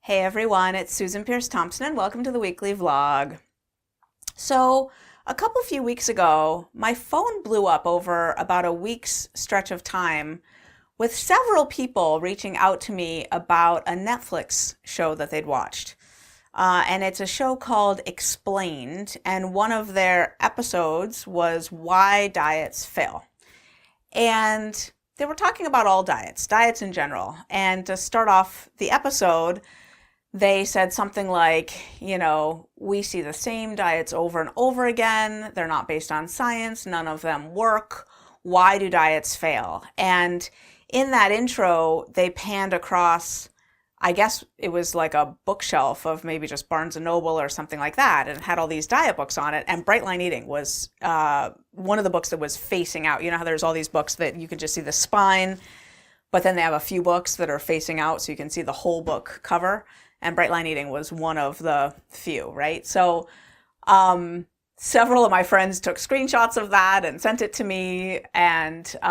Hey everyone, it's Susan Pierce Thompson and welcome to the weekly vlog. So, a few weeks ago, my phone blew up over about a week's stretch of time with several people reaching out to me about a Netflix show that they'd watched. And it's a show called Explained, and one of their episodes was Why Diets Fail. And they were talking about all diets in general. And to start off the episode, they said something like, we see the same diets over and over again. They're not based on science. None of them work. Why do diets fail? And in that intro, they panned across, I guess it was like a bookshelf of maybe just Barnes and Noble or something like that, and it had all these diet books on it. And Bright Line Eating was one of the books that was facing out. You know how there's all these books that you can just see the spine, but then they have a few books that are facing out so you can see the whole book cover. And Bright Line Eating was one of the few, right? So several of my friends took screenshots of that and sent it to me. And so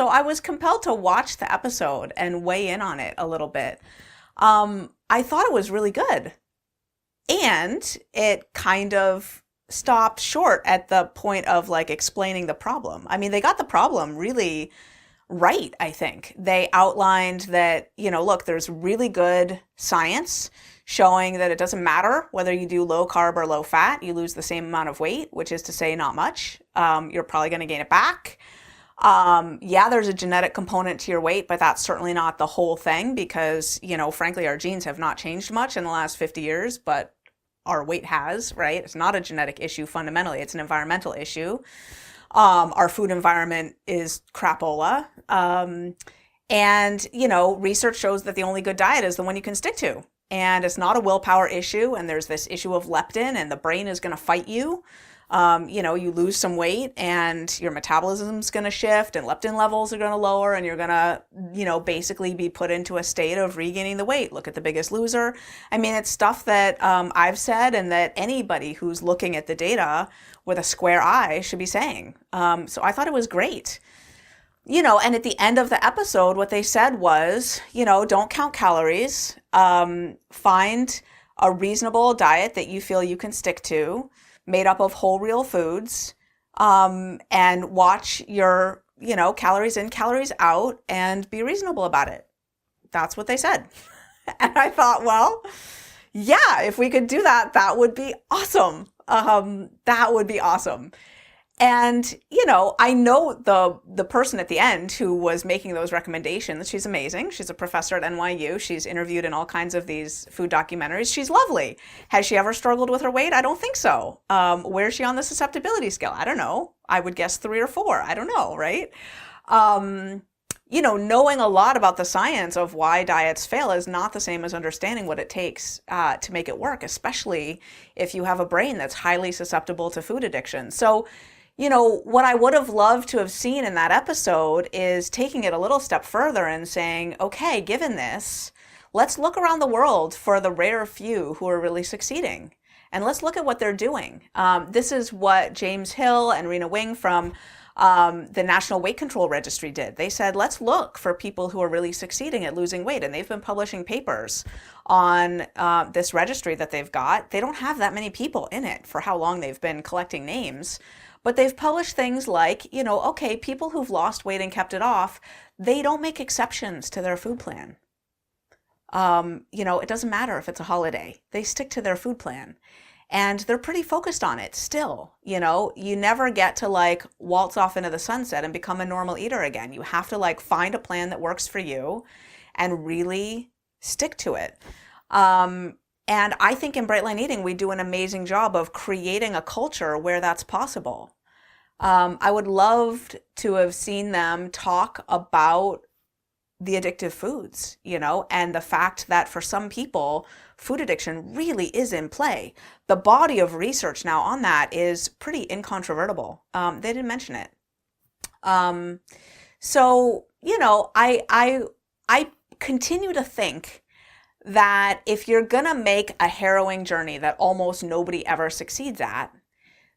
I was compelled to watch the episode and weigh in on it a little bit. I thought it was really good. And it kind of stopped short at the point of like explaining the problem. I mean, they got the problem really right, I think. They outlined that, look, there's really good science showing that it doesn't matter whether you do low carb or low fat, you lose the same amount of weight, which is to say not much. You're probably going to gain it back. There's a genetic component to your weight, but that's certainly not the whole thing because, frankly, our genes have not changed much in the last 50 years, but our weight has, right? It's not a genetic issue fundamentally, it's an environmental issue. Our food environment is crapola. Research shows that the only good diet is the one you can stick to. And it's not a willpower issue. And there's this issue of leptin and the brain is going to fight you. You lose some weight and your metabolism's going to shift and leptin levels are going to lower and you're going to, basically be put into a state of regaining the weight. Look at The Biggest Loser. I mean, it's stuff that I've said and that anybody who's looking at the data with a square eye should be saying. So I thought it was great. And at the end of the episode, what they said was, don't count calories. Find a reasonable diet that you feel you can stick to, made up of whole real foods, and watch your, calories in, calories out, and be reasonable about it. That's what they said. And I thought, well, yeah, if we could do that, that would be awesome. That would be awesome. And, I know the person at the end who was making those recommendations. She's amazing. She's a professor at NYU. She's interviewed in all kinds of these food documentaries. She's lovely. Has she ever struggled with her weight? I don't think so. Where's she on the susceptibility scale? I don't know. I would guess 3 or 4. I don't know, right? Knowing a lot about the science of why diets fail is not the same as understanding what it takes to make it work, especially if you have a brain that's highly susceptible to food addiction. So, what I would have loved to have seen in that episode is taking it a little step further and saying, okay, given this, let's look around the world for the rare few who are really succeeding. And let's look at what they're doing. This is what James Hill and Rena Wing from the National Weight Control Registry did. They said, let's look for people who are really succeeding at losing weight. And they've been publishing papers on this registry that they've got. They don't have that many people in it for how long they've been collecting names. But they've published things like, okay, people who've lost weight and kept it off, they don't make exceptions to their food plan. It doesn't matter if it's a holiday. They stick to their food plan. And they're pretty focused on it still. You never get to like waltz off into the sunset and become a normal eater again. You have to like find a plan that works for you and really stick to it. And I think in Bright Line Eating, we do an amazing job of creating a culture where that's possible. I would love to have seen them talk about the addictive foods, and the fact that for some people, food addiction really is in play. The body of research now on that is pretty incontrovertible. They didn't mention it. I continue to think that if you're gonna make a harrowing journey that almost nobody ever succeeds at,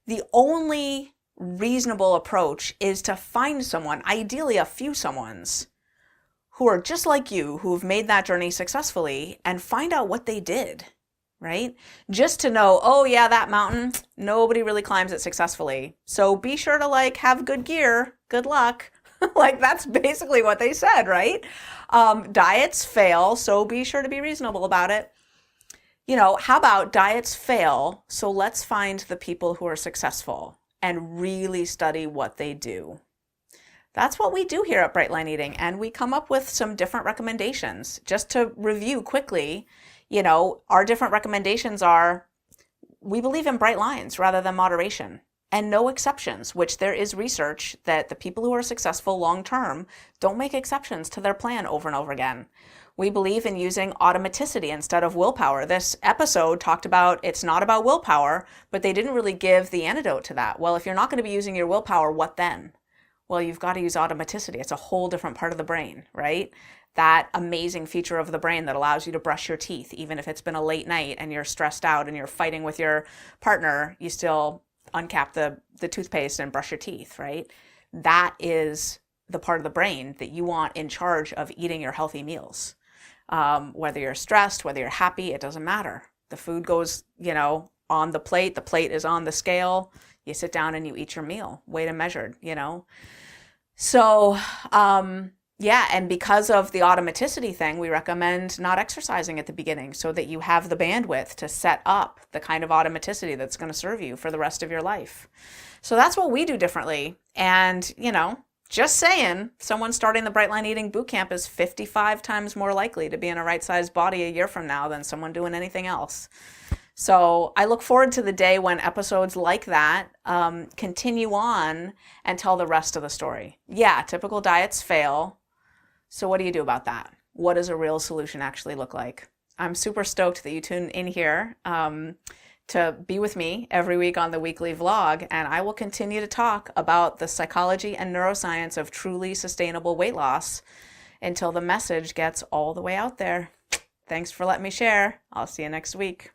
the only reasonable approach is to find someone, ideally a few someones, who are just like you, who've made that journey successfully, and find out what they did, right? Just to know, oh yeah, that mountain, nobody really climbs it successfully. So be sure to like have good gear. Good luck. Like that's basically what they said, right? Diets fail, so be sure to be reasonable about it. You know, how about diets fail, so let's find the people who are successful and really study what they do. That's what we do here at Bright Line Eating, and we come up with some different recommendations. Just to review quickly, you know, our different recommendations are, we believe in bright lines rather than moderation, and no exceptions, which there is research that the people who are successful long term don't make exceptions to their plan over and over again. We believe in using automaticity instead of willpower. This episode talked about it's not about willpower, but they didn't really give the antidote to that. Well, if you're not going to be using your willpower, what then? Well, you've got to use automaticity. It's a whole different part of the brain, right? That amazing feature of the brain that allows you to brush your teeth, even if it's been a late night and you're stressed out and you're fighting with your partner, you still uncap the toothpaste and brush your teeth, right? That is the part of the brain that you want in charge of eating your healthy meals. Whether you're stressed, whether you're happy, it doesn't matter. The food goes, you know, on the plate is on the scale. You sit down and you eat your meal, weighed and measured, you know. So, yeah, and because of the automaticity thing, we recommend not exercising at the beginning so that you have the bandwidth to set up the kind of automaticity that's going to serve you for the rest of your life. So that's what we do differently. And, you know, just saying, someone starting the Bright Line Eating Bootcamp is 55 times more likely to be in a right-sized body a year from now than someone doing anything else. So I look forward to the day when episodes like that continue on and tell the rest of the story. Yeah, typical diets fail. So what do you do about that? What does a real solution actually look like? I'm super stoked that you tune in here to be with me every week on the weekly vlog, and I will continue to talk about the psychology and neuroscience of truly sustainable weight loss until the message gets all the way out there. Thanks for letting me share. I'll see you next week.